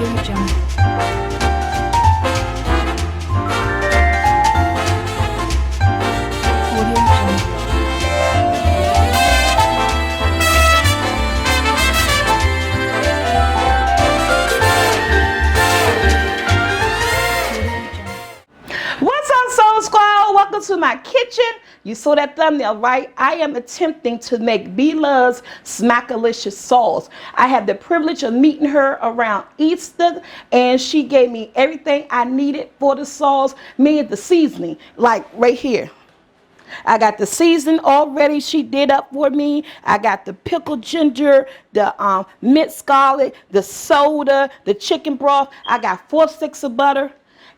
What's up, Soul Squad? Welcome to my kitchen. You saw that thumbnail, right? I am attempting to make Blove's Smackalicious sauce. I had the privilege of meeting her around Easter, and she gave me everything I needed for the sauce, meaning the seasoning, like right here. I got the seasoning already she did up for me. I got the pickled ginger, the minced garlic, the soda, the chicken broth. I got 4 sticks of butter.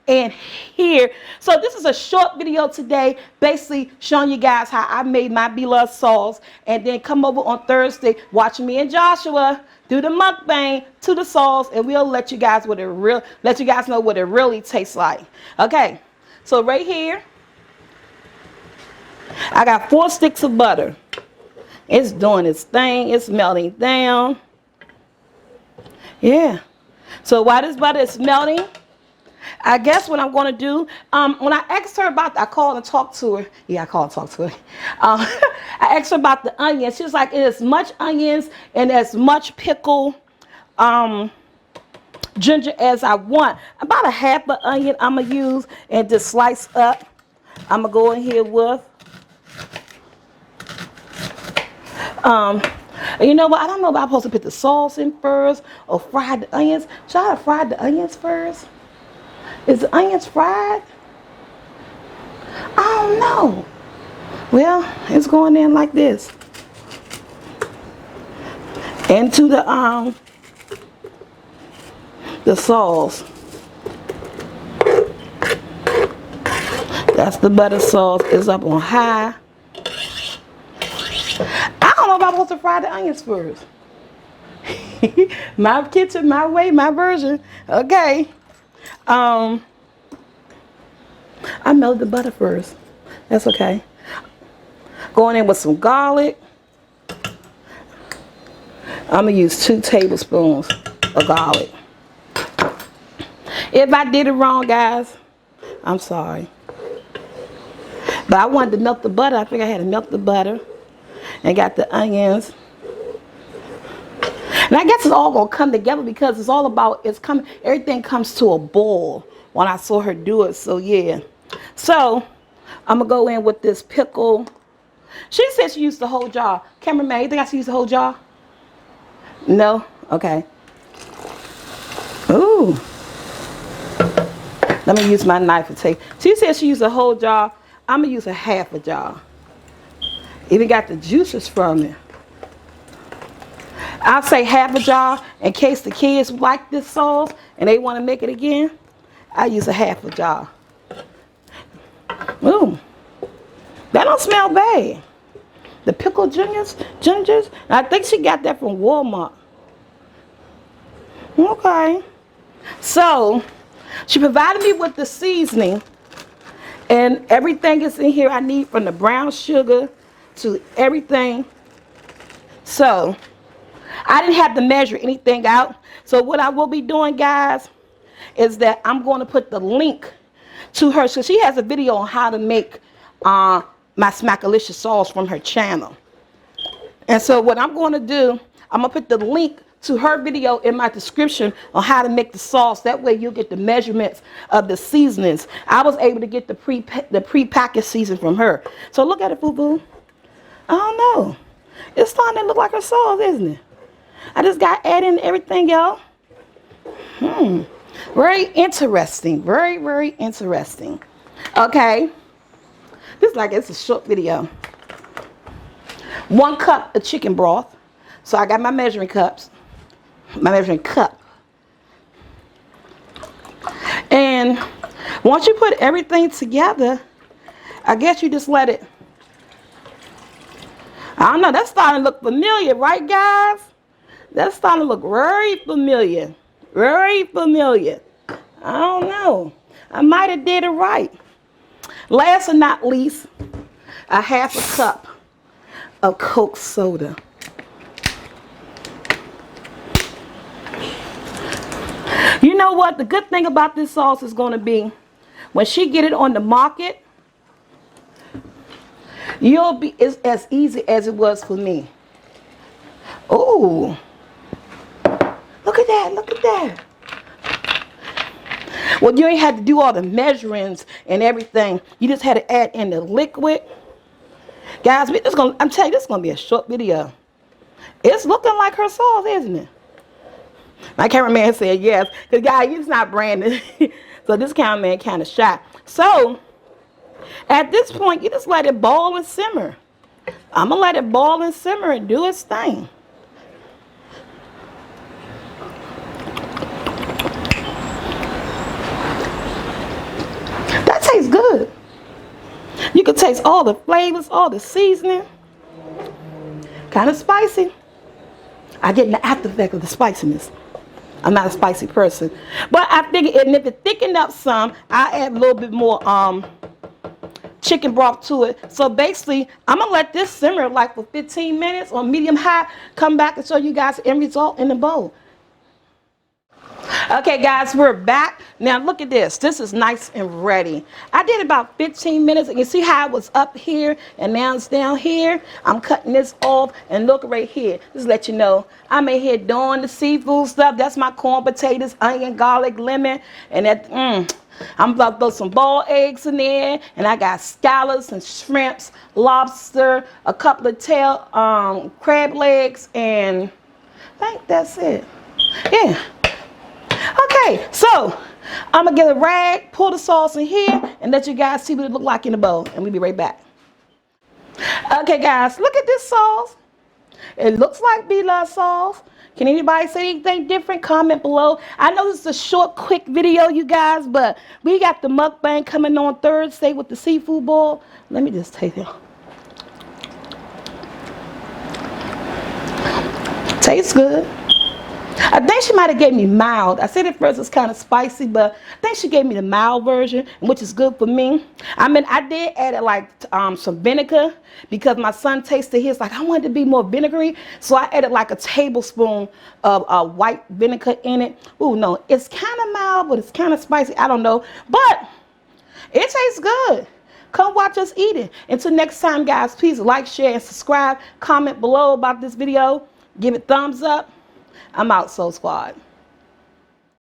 And here, so this is a short video today, basically showing you guys how I made my beloved sauce, and then come over on Thursday, watch me and Joshua do the mukbang to the sauce, and we'll let you guys know what it really tastes like. Okay, so right here, I got 4 sticks of butter. It's doing its thing. It's melting down. Yeah. So while this butter is melting, I guess what I'm going to do, when I asked her about, I called and talked to her. Yeah, I called and talked to her. I asked her about the onions. She was like, as much onions and as much pickle ginger as I want. About a half an onion I'm going to use and just slice up. I'm going to go in here with, you know what? I don't know if I'm supposed to put the sauce in first or fry the onions. Should I have fried the onions first? Is the onions fried? I don't know. Well, it's going in like this. Into the sauce. That's the butter sauce. It's up on high. I don't know if I'm supposed to fry the onions first. My kitchen, my way, my version. Okay. I melted the butter first. That's okay. Going in with some garlic. I'm going to use 2 tablespoons of garlic. If I did it wrong, guys, I'm sorry. But I wanted to melt the butter. I think I had to melt the butter. And got the onions. And I guess it's all going to come together because it's all about, everything comes to a boil when I saw her do it. So, yeah. So, I'm going to go in with this pickle. She said she used the whole jar. Cameraman, you think I should use the whole jar? No? Okay. Ooh. Let me use my knife to take. She said she used a whole jar. I'm going to use a half a jar. Even got the juices from it. I'll say half a jar in case the kids like this sauce and they want to make it again. I use a half a jar. Ooh, that don't smell bad. The pickled gingers. I think she got that from Walmart. Okay. So she provided me with the seasoning, and everything is in here I need, from the brown sugar to everything. So I didn't have to measure anything out. So what I will be doing, guys, is that I'm going to put the link to her. So she has a video on how to make my Smackalicious sauce from her channel. And so what I'm going to do, I'm going to put the link to her video in my description on how to make the sauce. That way you'll get the measurements of the seasonings. I was able to get the pre-packaged season from her. So look at it, boo-boo. I don't know. It's starting to look like her sauce, isn't it? I just got to add in everything, y'all. Very interesting. Very, very interesting. Okay. This is like, it's a short video. 1 cup of chicken broth. So I got my measuring cups. My measuring cup. And once you put everything together, I guess you just let it. I don't know. That's starting to look familiar, right, guys? That's starting to look very familiar. Very familiar. I don't know. I might have did it right. Last but not least, a half a cup of Coke soda. You know what? The good thing about this sauce is going to be when she get it on the market, you'll be as easy as it was for me. Oh, look at that. Look at that. Well, you ain't had to do all the measurements and everything. You just had to add in the liquid. Guys, I'm telling you, this is going to be a short video. It's looking like her sauce, isn't it? My cameraman said yes. Because, guys, it's not branded. So this cameraman kind of shy. So, at this point, you just let it boil and simmer. I'm going to let it boil and simmer and do its thing. That tastes good. You can taste all the flavors, all the seasoning. Kind of spicy. I get the after effect of the spiciness. I'm not a spicy person. But I think if it thickened up some, I add a little bit more chicken broth to it. So basically, I'm going to let this simmer like for 15 minutes on medium high. Come back and show you guys the end result in the bowl. Okay, guys, we're back. Now, look at this. This is nice and ready. I did about 15 minutes. And you see how it was up here and now it's down here? I'm cutting this off and look right here. Just let you know, I'm in here doing the seafood stuff. That's my corn, potatoes, onion, garlic, lemon. And that, I'm about to throw some boiled eggs in there. And I got scallops and shrimps, lobster, a couple of crab legs, and I think that's it. Yeah. Okay, so I'm going to get a rag, pour the sauce in here, and let you guys see what it look like in the bowl. And we'll be right back. Okay, guys, look at this sauce. It looks like Blove sauce. Can anybody say anything different? Comment below. I know this is a short, quick video, you guys, but we got the mukbang coming on Thursday with the seafood bowl. Let me just taste it. Tastes good. I think she might have gave me mild. I said at first it's kind of spicy, but I think she gave me the mild version, which is good for me. I mean, I did add like some vinegar because my son tasted his like I wanted to be more vinegary, so I added like a tablespoon of white vinegar in it. Ooh, no, it's kind of mild, but it's kind of spicy. I don't know, but it tastes good. Come watch us eat it. Until next time, guys, please like, share, and subscribe. Comment below about this video. Give it thumbs up. I'm out, Soul Squad.